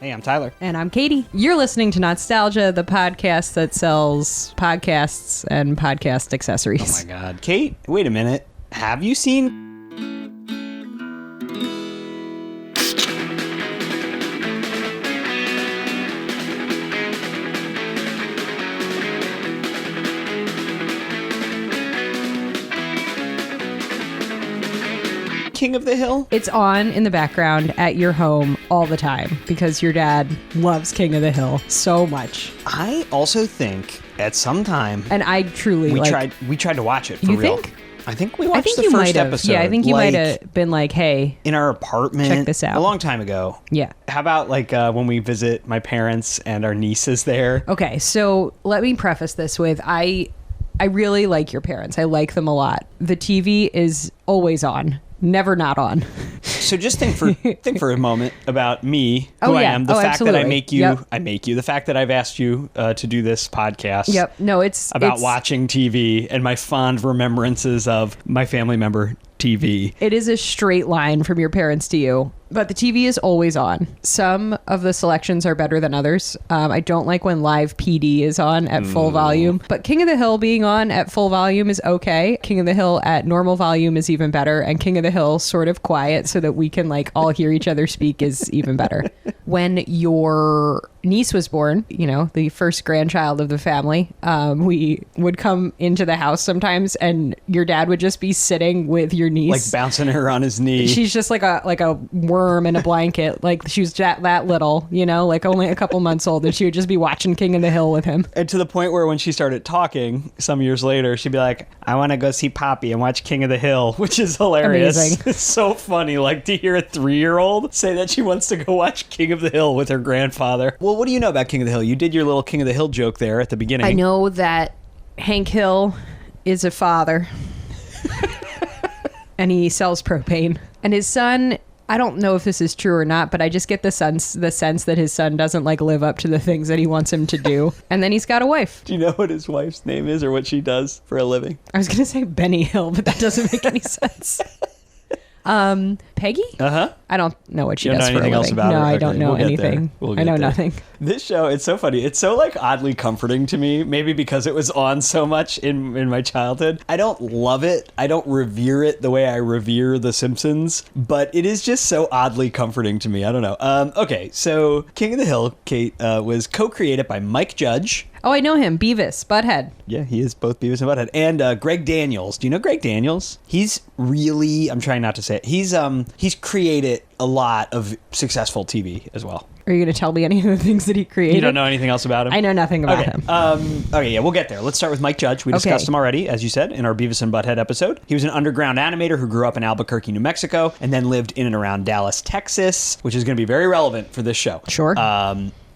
Hey, I'm Tyler. And I'm Katie. You're listening to Not-Stalgia, the podcast that sells podcasts and podcast accessories. Oh my God. Kate, wait a minute. Have you seen... King of the Hill? It's on in the background at your home all the time because your dad loves King of the Hill so much. I also think at some time... And I truly we tried to watch it for you real. Think? I think we watched the first episode. Yeah, I think you might have been like, hey, in our apartment. Check this out. A long time ago. Yeah. How about when we visit my parents and our niece is there? Okay, so let me preface this with I really like your parents. I like them a lot. The TV is always on. Never not on. So just think for a moment about me, who I am, the fact absolutely. that I make you, the fact that I've asked you to do this podcast. Yep. No, it's about watching TV and my fond remembrances of my family member TV. It is a straight line from your parents to you, but the TV is always on. Some of the selections are better than others. I don't like when live PD is on at full volume, but King of the Hill being on at full volume is okay. King of the Hill at normal volume is even better, and King of the Hill sort of quiet so that we can all hear each other speak is even better. When your niece was born, the first grandchild of the family, we would come into the house sometimes and your dad would just be sitting with your niece, bouncing her on his knee. She's just like a worm in a blanket. She was that little, only a couple months old, and she would just be watching King of the Hill with him. And to the point where when she started talking some years later, she'd be like, I want to go see Poppy and watch King of the Hill, which is hilarious. Amazing. It's so funny, to hear a 3-year-old say that she wants to go watch King of the Hill with her grandfather. Well, what do you know about King of the Hill? You did your little King of the Hill joke there at the beginning. I know that Hank Hill is a father. And he sells propane. And his son, I don't know if this is true or not, but I just get the sense that his son doesn't live up to the things that he wants him to do. And then he's got a wife. Do you know what his wife's name is or what she does for a living? I was going to say Benny Hill, but that doesn't make any sense. Peggy? Uh-huh. I don't know what she does for a living. Else about no, her? I don't know anything. I know nothing. This show, it's so funny. It's so oddly comforting to me, maybe because it was on so much in my childhood. I don't love it. I don't revere it the way I revere The Simpsons, but it is just so oddly comforting to me. I don't know. Okay, so King of the Hill, Kate, was co-created by Mike Judge. Oh, I know him. Beavis, Butthead. Yeah, he is both Beavis and Butthead. And Greg Daniels. Do you know Greg Daniels? He's really, I'm trying not to say it. He's created a lot of successful TV as well. Are you going to tell me any of the things that he created? You don't know anything else about him? I know nothing about him. Okay, yeah, we'll get there. Let's start with Mike Judge. We discussed him already, as you said, in our Beavis and Butthead episode. He was an underground animator who grew up in Albuquerque, New Mexico, and then lived in and around Dallas, Texas, which is going to be very relevant for this show. Sure.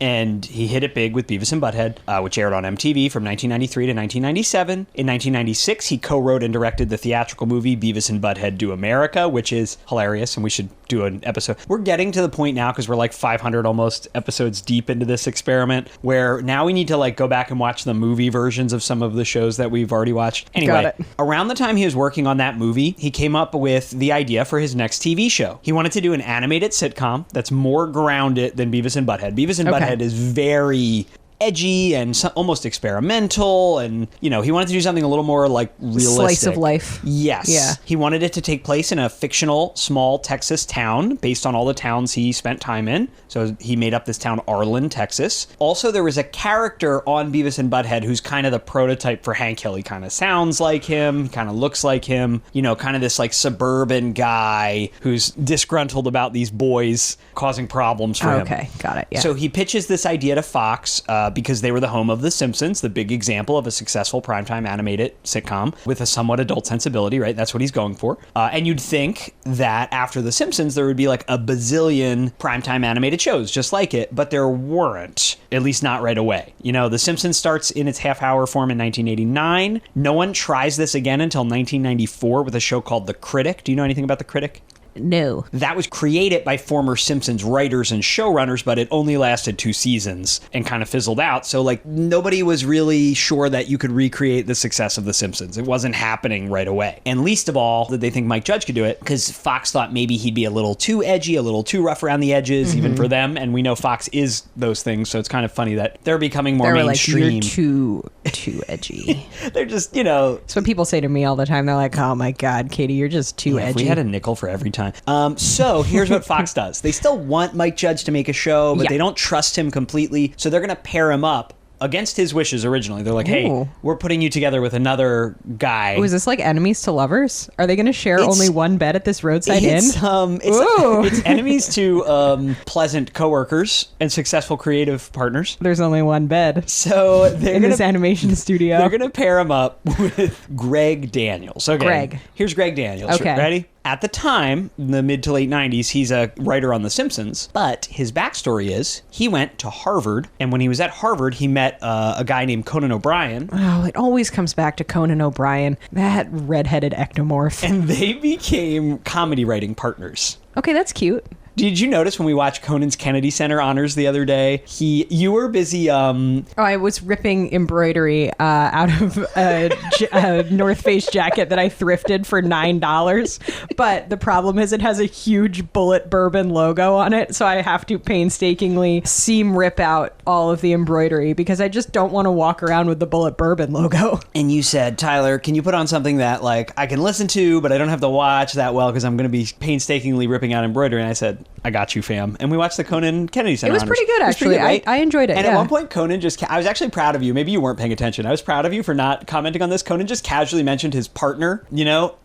And he hit it big with Beavis and Butthead, which aired on MTV from 1993 to 1997. In 1996, he co-wrote and directed the theatrical movie Beavis and Butthead Do America, which is hilarious, and we should do an episode. We're getting to the point now, because we're 500 almost episodes deep into this experiment, where now we need to go back and watch the movie versions of some of the shows that we've already watched. Anyway, around the time he was working on that movie, he came up with the idea for his next TV show. He wanted to do an animated sitcom that's more grounded than Beavis and Butthead. Beavis and Butthead is very edgy and almost experimental, and he wanted to do something a little more realistic. Slice of life. Yes. Yeah. He wanted it to take place in a fictional small Texas town based on all the towns he spent time in. So he made up this town, Arlen, Texas. Also, there was a character on Beavis and Butthead who's kind of the prototype for Hank Hill. He kind of sounds like him, kind of looks like him, kind of this suburban guy who's disgruntled about these boys causing problems for him. Okay, got it. Yeah. So he pitches this idea to Fox, because they were the home of The Simpsons, the big example of a successful primetime animated sitcom with a somewhat adult sensibility, right? That's what he's going for. And you'd think that after The Simpsons, there would be a bazillion primetime animated shows just like it, but there weren't, at least not right away. The Simpsons starts in its half-hour form in 1989. No one tries this again until 1994 with a show called The Critic. Do you know anything about The Critic? No. That was created by former Simpsons writers and showrunners, but it only lasted 2 seasons and kind of fizzled out. So, like, nobody was really sure that you could recreate the success of The Simpsons. It wasn't happening right away. And least of all, did they think Mike Judge could do it, because Fox thought maybe he'd be a little too edgy, a little too rough around the edges, even for them. And we know Fox is those things, so it's kind of funny that they're becoming more mainstream. Like, you're too edgy. They're just, you know... That's what people say to me all the time. They're like, oh my God, Katie, you're just too edgy. If we had a nickel for every time. So here's what Fox does. They still want Mike Judge to make a show, but they don't trust him completely. So they're going to pair him up against his wishes originally. They're like, hey, we're putting you together with another guy. Oh, is this like enemies to lovers? Are they going to share only one bed at this roadside inn? It's enemies to pleasant coworkers and successful creative partners. There's only one bed. So they're in this animation studio. They're going to pair him up with Greg Daniels. Okay. Greg. Here's Greg Daniels. Okay. Ready? At the time, in the mid to late 90s, he's a writer on The Simpsons, but his backstory is he went to Harvard, and when he was at Harvard, he met a guy named Conan O'Brien. Oh, it always comes back to Conan O'Brien, that redheaded ectomorph. And they became comedy writing partners. Okay, that's cute. Did you notice when we watched Conan's Kennedy Center honors the other day, you were busy... I was ripping embroidery out of a North Face jacket that I thrifted for $9. But the problem is it has a huge Bullet Bourbon logo on it, so I have to painstakingly seam rip out all of the embroidery because I just don't want to walk around with the Bullet Bourbon logo. And you said, Tyler, can you put on something that like I can listen to, but I don't have to watch that well because I'm going to be painstakingly ripping out embroidery? And I said, I got you, fam. And we watched the Conan Kennedy Center. It was honors. pretty good, actually. Pretty good, right? I enjoyed it. And at one point, Conan I was actually proud of you. Maybe you weren't paying attention. I was proud of you for not commenting on this. Conan just casually mentioned his partner,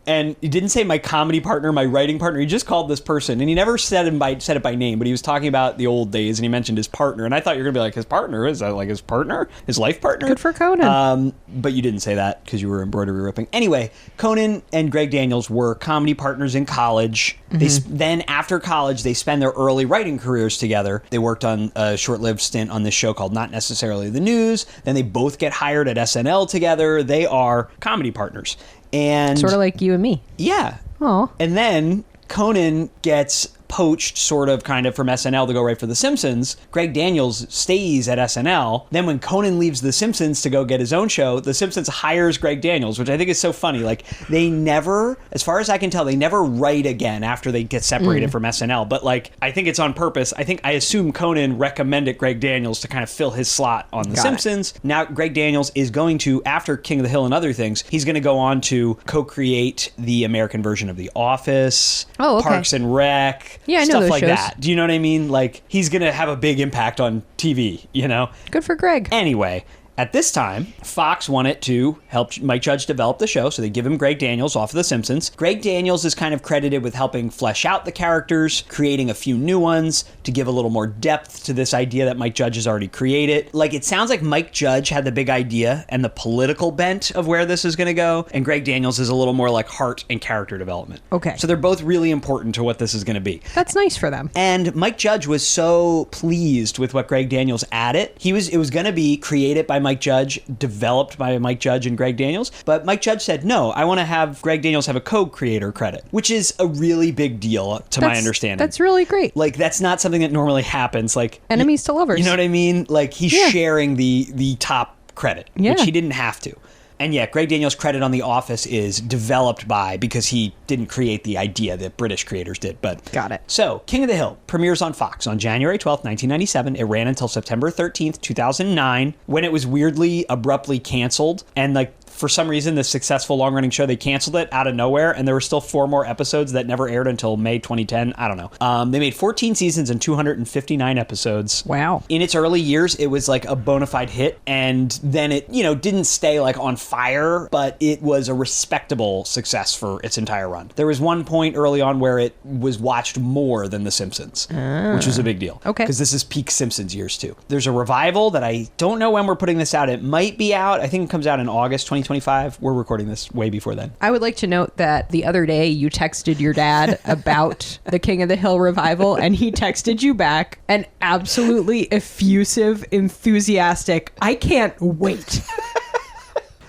and he didn't say my comedy partner, my writing partner. He just called this person, and he never said it by name, but he was talking about the old days, and he mentioned his partner. And I thought you were going to be like, his partner? Is that like his partner? His life partner? Good for Conan. But you didn't say that because you were embroidery ripping. Anyway, Conan and Greg Daniels were comedy partners in college. Then after college, they spend their early writing careers together. They worked on a short-lived stint on this show called Not Necessarily the News. Then they both get hired at SNL together. They are comedy partners. And sort of like you and me. Yeah. Oh. And then Conan gets poached sort of kind of from SNL to go write for The Simpsons. Greg Daniels stays at SNL. Then when Conan leaves The Simpsons to go get his own show, The Simpsons hires Greg Daniels, which I think is so funny. Like, they never, as far as I can tell, they never write again after they get separated from SNL. But like, I think it's on purpose. I assume Conan recommended Greg Daniels to kind of fill his slot on The Simpsons. Now Greg Daniels is going to, after King of the Hill and other things, he's going to go on to co-create the American version of The Office, Parks and Rec, yeah, I know stuff those like shows. that. Do you know what I mean? Like, he's going to have a big impact on TV, Good for Greg. Anyway, at this time, Fox wanted to help Mike Judge develop the show, so they give him Greg Daniels off of The Simpsons. Greg Daniels is kind of credited with helping flesh out the characters, creating a few new ones to give a little more depth to this idea that Mike Judge has already created. Like, it sounds like Mike Judge had the big idea and the political bent of where this is going to go, and Greg Daniels is a little more like heart and character development. Okay. So they're both really important to what this is going to be. That's nice for them. And Mike Judge was so pleased with what Greg Daniels added. It was going to be created by Mike Judge, developed by Mike Judge and Greg Daniels, but Mike Judge said, no, I want to have Greg Daniels have a co-creator credit, which is a really big deal to my understanding. That's really great. Like, that's not something that normally happens. Like, enemies to lovers. You know what I mean? Like, he's sharing the top credit, which he didn't have to. And yeah, Greg Daniels' credit on The Office is developed by, because he didn't create the idea that British creators did. But got it. So, King of the Hill premieres on Fox on January 12th, 1997. It ran until September 13th, 2009, when it was weirdly, abruptly canceled. And like, for some reason, the successful long-running show, they canceled it out of nowhere, and there were still 4 more episodes that never aired until May 2010. I don't know. They made 14 seasons and 259 episodes. Wow. In its early years, it was like a bona fide hit, and then it, didn't stay like on fire, but it was a respectable success for its entire run. There was one point early on where it was watched more than The Simpsons, which was a big deal. Okay. Because this is peak Simpsons years, too. There's a revival that I don't know when we're putting this out. It might be out. I think it comes out in August 2025. We're recording this way before then. I would like to note that the other day you texted your dad about the King of the Hill revival, and he texted you back an absolutely effusive, enthusiastic, I can't wait.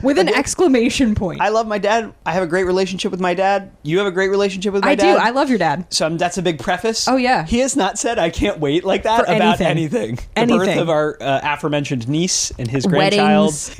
With an exclamation point. I love my dad. I have a great relationship with my dad. You have a great relationship with my dad. I do. I love your dad. So that's a big preface. Oh, yeah. He has not said I can't wait like that For about anything. The birth of our aforementioned niece and his grandchild. Weddings,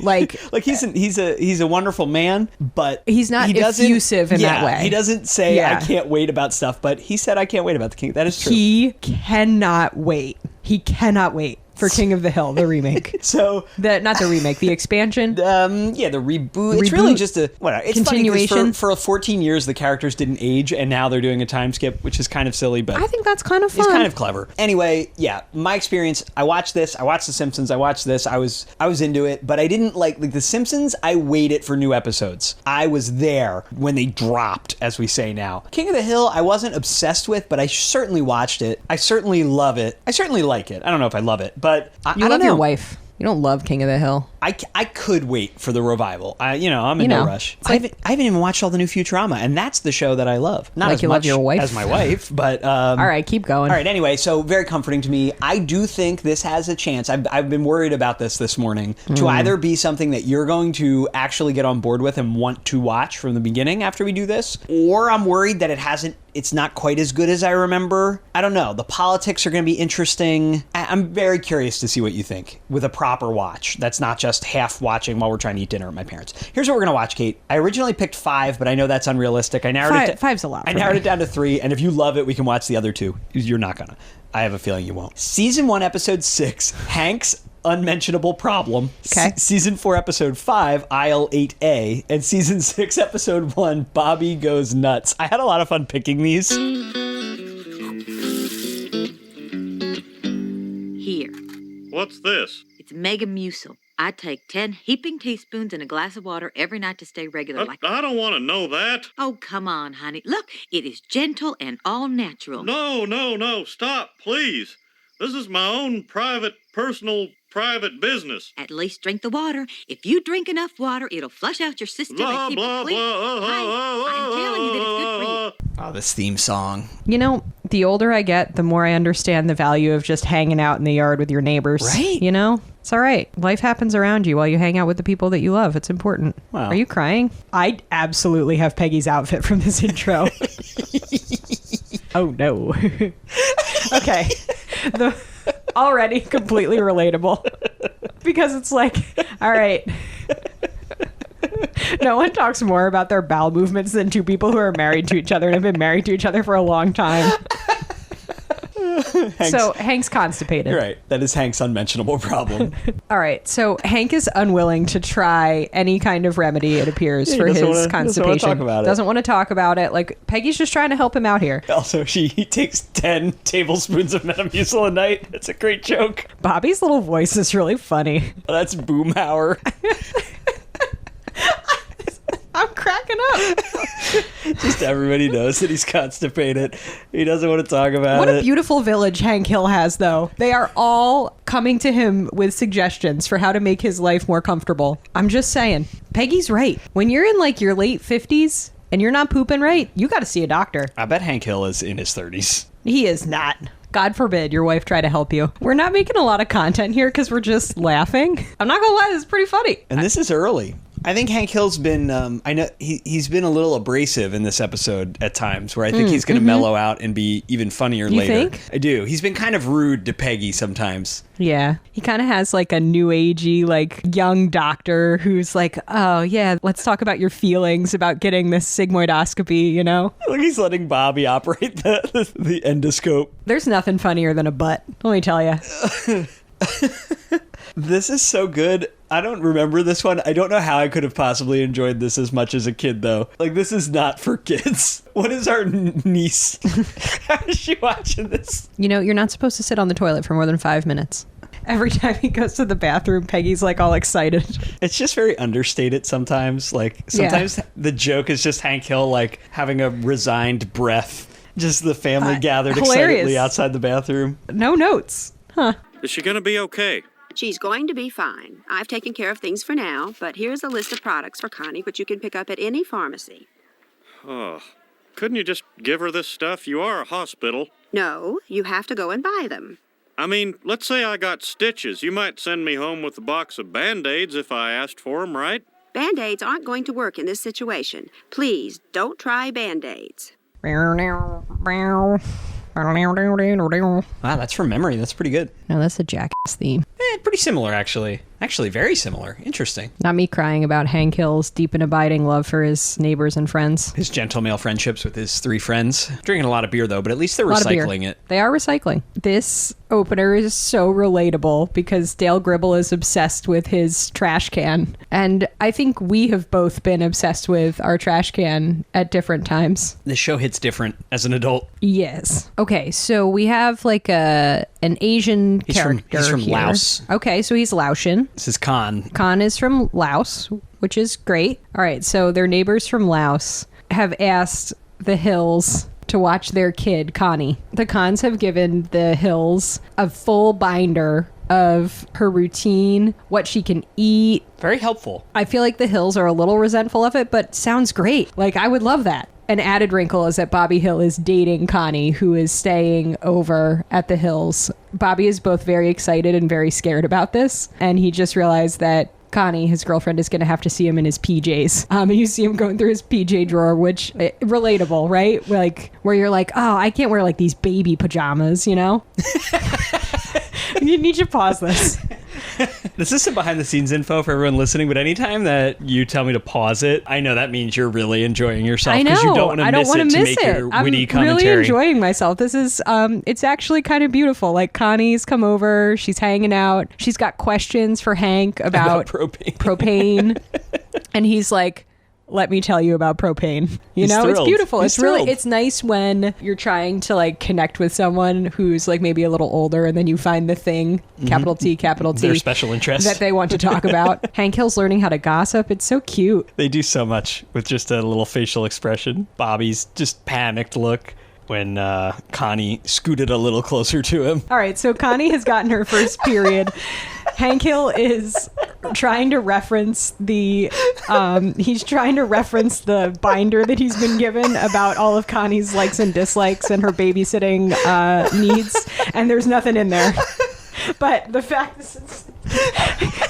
like he's a wonderful man, but he's not effusive in that way. He doesn't say I can't wait about stuff, but he said I can't wait about the king. That is true. He cannot wait. He cannot wait for King of the Hill, the remake. So not the remake, the expansion. The reboot. It's really just a whatever. It's continuation. Funny for 14 years the characters didn't age, and now they're doing a time skip, which is kind of silly, but I think that's kind of fun. It's kind of clever. Anyway, yeah, my experience. I watched this. I watched The Simpsons. I watched this. I was into it, but I didn't like The Simpsons. I waited for new episodes. I was there when they dropped, as we say now. King of the Hill, I wasn't obsessed with, but I certainly watched it. I certainly love it. I certainly like it. I don't know if I love it, but I don't know. Your wife. You don't love King of the Hill. I could wait for the revival. I'm in no rush. I haven't even watched all the new Futurama, and that's the show that I love. Not as much as my wife, but all right, keep going. All right, anyway, so very comforting to me. I do think this has a chance. I've been worried about this morning to either be something that you're going to actually get on board with and want to watch from the beginning after we do this, or I'm worried that it's not quite as good as I remember. I don't know. The politics are going to be interesting. I'm very curious to see what you think with a proper watch. That's not just half watching while we're trying to eat dinner at my parents'. Here's what we're going to watch, Kate. I originally picked 5, but I know that's unrealistic. I narrowed it. 5's a lot. I narrowed it down to 3, and if you love it, we can watch the other 2. You're not gonna. I have a feeling you won't. Season 1, episode 6, Hank's Unmentionable Problem. Okay. Season 4, episode 5, Aisle 8A, and season 6, episode 1, Bobby Goes Nuts. I had a lot of fun picking these. Here. What's this? It's Mega-Mucil. I take 10 heaping teaspoons in a glass of water every night to stay regular. I don't want to know that. Oh, come on, honey. Look, it is gentle and all natural. No. Stop, please. This is my own private business. At least drink the water. If you drink enough water, it'll flush out your system and keep it clean. I'm telling you that it's good for you. Oh, this theme song. You know, the older I get, the more I understand the value of just hanging out in the yard with your neighbors. Right? You know? It's all right. Life happens around you while you hang out with the people that you love. It's important. Wow. Are you crying? I absolutely have Peggy's outfit from this intro. Oh, no. Okay. Already completely relatable. Because it's like, all right. No one talks more about their bowel movements than two people who are married to each other and have been married to each other for a long time. So Hank's constipated. Right. That is Hank's unmentionable problem. All right. So Hank is unwilling to try any kind of remedy, it appears, for his constipation. Doesn't want to talk about it. Like, Peggy's just trying to help him out here. Also, he takes 10 tablespoons of Metamucil a night. It's a great joke. Bobby's little voice is really funny. Oh, that's Boomhauer. I'm cracking up. Just everybody knows that he's constipated. He doesn't want to talk about it. What a beautiful village Hank Hill has, though. They are all coming to him with suggestions for how to make his life more comfortable. I'm just saying. Peggy's right. When you're in like your late 50s and you're not pooping right, you got to see a doctor. I bet Hank Hill is in his 30s. He is not. God forbid your wife try to help you. We're not making a lot of content here because we're just laughing. I'm not gonna lie, this is pretty funny. And this is early. I think Hank Hill's been, I know he's been a little abrasive in this episode at times, where I think he's going to mellow out and be even funnier later. You think? I do. He's been kind of rude to Peggy sometimes. Yeah. He kind of has like a new agey, like young doctor who's like, oh yeah, let's talk about your feelings about getting this sigmoidoscopy, you know? Like he's letting Bobby operate the endoscope. There's nothing funnier than a butt, let me tell you. This is so good. I don't remember this one. I don't know how I could have possibly enjoyed this as much as a kid, though. Like, this is not for kids. What is our niece? How is she watching this? You know, you're not supposed to sit on the toilet for more than 5 minutes. Every time he goes to the bathroom, Peggy's like all excited. It's just very understated sometimes. Like, sometimes the joke is just Hank Hill, like, having a resigned breath. Just the family gathered excitedly outside the bathroom. No notes. Huh. Is she going to be okay? She's going to be fine. I've taken care of things for now, but here's a list of products for Connie which you can pick up at any pharmacy. Oh, couldn't you just give her this stuff? You are a hospital. No, you have to go and buy them. I mean, let's say I got stitches. You might send me home with a box of Band-Aids if I asked for them, right? Band-Aids aren't going to work in this situation. Please, don't try Band-Aids. Wow, that's from memory. That's pretty good. no, that's a Jackass theme. Pretty similar, actually. Actually, very similar. Interesting. Not me crying about Hank Hill's deep and abiding love for his neighbors and friends. His gentle male friendships with his 3 friends. Drinking a lot of beer, though, but at least they're recycling it. They are recycling. This opener is so relatable because Dale Gribble is obsessed with his trash can. And I think we have both been obsessed with our trash can at different times. This show hits different as an adult. Yes. Okay, so we have like an Asian character. He's from here. Laos. Okay, so he's Laotian. This is Khan. Khan is from Laos, which is great. All right, so their neighbors from Laos have asked the Hills to watch their kid, Connie. The Khans have given the Hills a full binder of her routine, what she can eat. Very helpful. I feel like the Hills are a little resentful of it, but sounds great. Like, I would love that. An added wrinkle is that Bobby Hill is dating Connie, who is staying over at the Hills. Bobby is both very excited and very scared about this, and he just realized that Connie, his girlfriend, is going to have to see him in his PJs. And you see him going through his PJ drawer, which, relatable, right? Like, where you're like, oh, I can't wear like these baby pajamas, you know? You need to pause this. This is some behind the scenes info for everyone listening, but anytime that you tell me to pause it, I know that means you're really enjoying yourself because you don't want to miss it to make your witty commentary. I'm really enjoying myself. This is, it's actually kind of beautiful. Like, Connie's come over, she's hanging out, she's got questions for Hank about propane. And he's like, let me tell you about propane. You know, it's beautiful. It's really, it's nice when you're trying to like connect with someone who's like maybe a little older and then you find the thing, capital T, their special interest that they want to talk about. Hank Hill's learning how to gossip. It's so cute. They do so much with just a little facial expression. Bobby's just panicked look when Connie scooted a little closer to him. All right, so Connie has gotten her first period. Hank Hill is trying to reference the binder that he's been given about all of Connie's likes and dislikes and her babysitting needs, and there's nothing in there. But the fact is,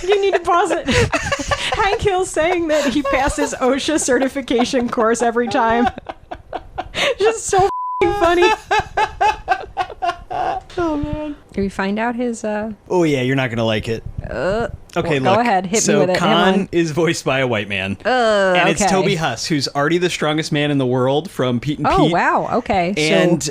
you need to pause it. Hank Hill's saying that he passes OSHA certification course every time. Just so funny. Oh man. Can we find out his Oh yeah, you're not gonna like it. Okay, well, go ahead, hit me with it. So Khan is voiced by a white man. And it's Toby Huss, who's already the strongest man in the world from Pete and Pete. Oh wow, okay. And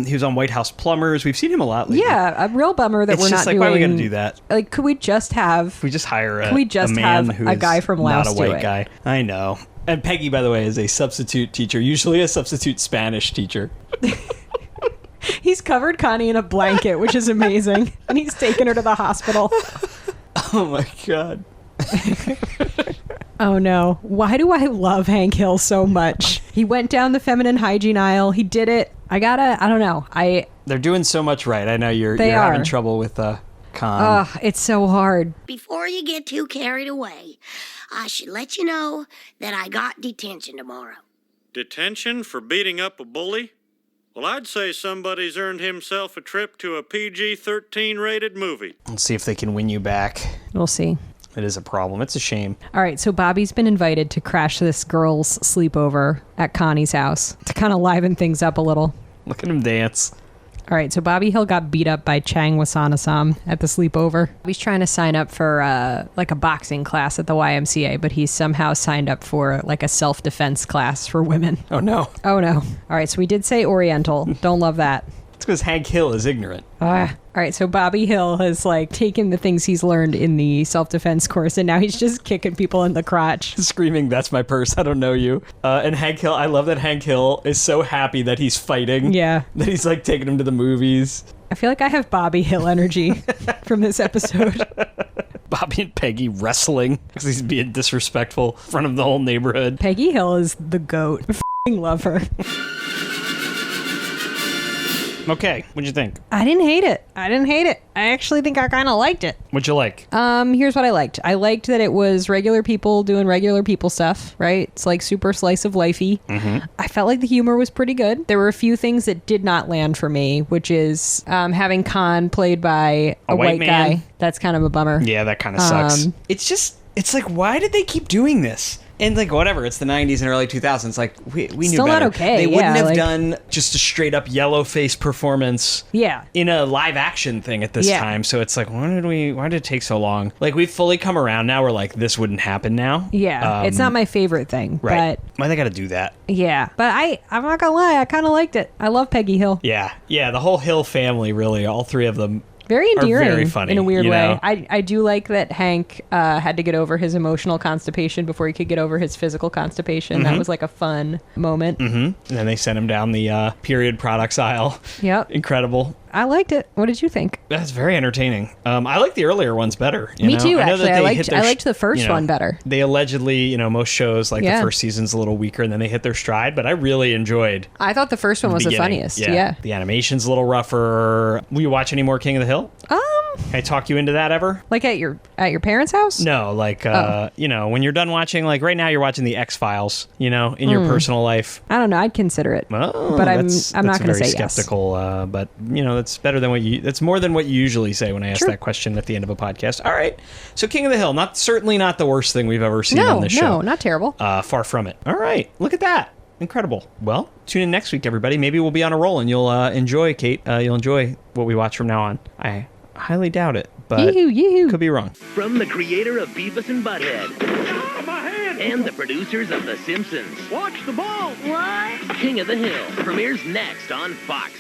he was on White House Plumbers. We've seen him a lot lately. Yeah, a real bummer that we're not doing. Why are we gonna do that? Like, could we just hire a man who is a guy from Laos not a white guy? I know. And Peggy, by the way, is a substitute teacher, usually a substitute Spanish teacher. He's covered Connie in a blanket, which is amazing. And he's taken her to the hospital. Oh my God. Oh no. Why do I love Hank Hill so much? He went down the feminine hygiene aisle. He did it. I don't know. They're doing so much right. I know you're having trouble with Khan. It's so hard. Before you get too carried away, I should let you know that I got detention tomorrow. Detention for beating up a bully? Well, I'd say somebody's earned himself a trip to a PG-13 rated movie. Let's see if they can win you back. We'll see. It is a problem. It's a shame. All right, so Bobby's been invited to crash this girl's sleepover at Connie's house to kind of liven things up a little. Look at him dance. All right, so Bobby Hill got beat up by Chang Wasana-sam at the sleepover. He's trying to sign up for like a boxing class at the YMCA, but he's somehow signed up for like a self-defense class for women. Oh, no. Oh, no. All right, so we did say Oriental. Don't love that. It's because Hank Hill is ignorant. All right, so Bobby Hill has like taken the things he's learned in the self-defense course, and now he's just kicking people in the crotch. Screaming, "That's my purse, I don't know you." And Hank Hill, I love that Hank Hill is so happy that he's fighting. Yeah. That he's like taking him to the movies. I feel like I have Bobby Hill energy from this episode. Bobby and Peggy wrestling because he's being disrespectful in front of the whole neighborhood. Peggy Hill is the GOAT. I f***ing love her. Okay, what'd you think? I didn't hate it. I actually think I kind of liked it. What'd you like? Here's what I liked. I liked that it was regular people doing regular people stuff, right? It's like super slice of lifey. Mm-hmm. I felt like the humor was pretty good. There were a few things that did not land for me, which is having Khan played by a white guy. That's kind of a bummer. Yeah, that kind of sucks. It's like, why did they keep doing this? And like, whatever, it's the 90s and early 2000s. Like, we knew Still better. not okay, They wouldn't yeah, have like- done just a straight up yellow face performance Yeah. in a live action thing at this Yeah. time. So it's like, why did it take so long? Like, we've fully come around now. We're like, this wouldn't happen now. Yeah. It's not my favorite thing, Right. but Why they got to do that? yeah. But I'm not gonna lie, I kind of liked it. I love Peggy Hill. Yeah. Yeah. The whole Hill family, really, all three of them. Very endearing very funny, in a weird you way. know? I do like that Hank had to get over his emotional constipation before he could get over his physical constipation. That was like a fun moment. Mm-hmm. And then they sent him down the period products aisle. Yep. Incredible. I liked it. What did you think? That's very entertaining. I like the earlier ones better. Me know? too, I know that actually. they hit their I liked the first one better. They allegedly, most shows, like Yeah. the first season's a little weaker and then they hit their stride, but I really enjoyed I thought the first one was the beginning. funniest. Yeah. The animation's a little rougher. Will you watch any more King of the Hill? Can I talk you into that ever? Like at your parents' house? No, like, when you're done watching, like right now you're watching the X-Files, in your personal life. I don't know. I'd consider it. Oh, but I'm that's not going to very say yes. skeptical, but that's better than that's more than what you usually say when I ask True. that question at the end of a podcast. All right. So King of the Hill, certainly not the worst thing we've ever seen on this show. No, not terrible. Far from it. All right. Look at that. Incredible. Well, tune in next week, everybody. Maybe we'll be on a roll and you'll enjoy, Kate. You'll enjoy what we watch from now on. I highly doubt it, but Yoo-hoo. could be wrong. From the creator of Beavis and Butthead Ah, my hand! and the producers of The Simpsons, Watch the ball! What? King of the Hill premieres next on Fox.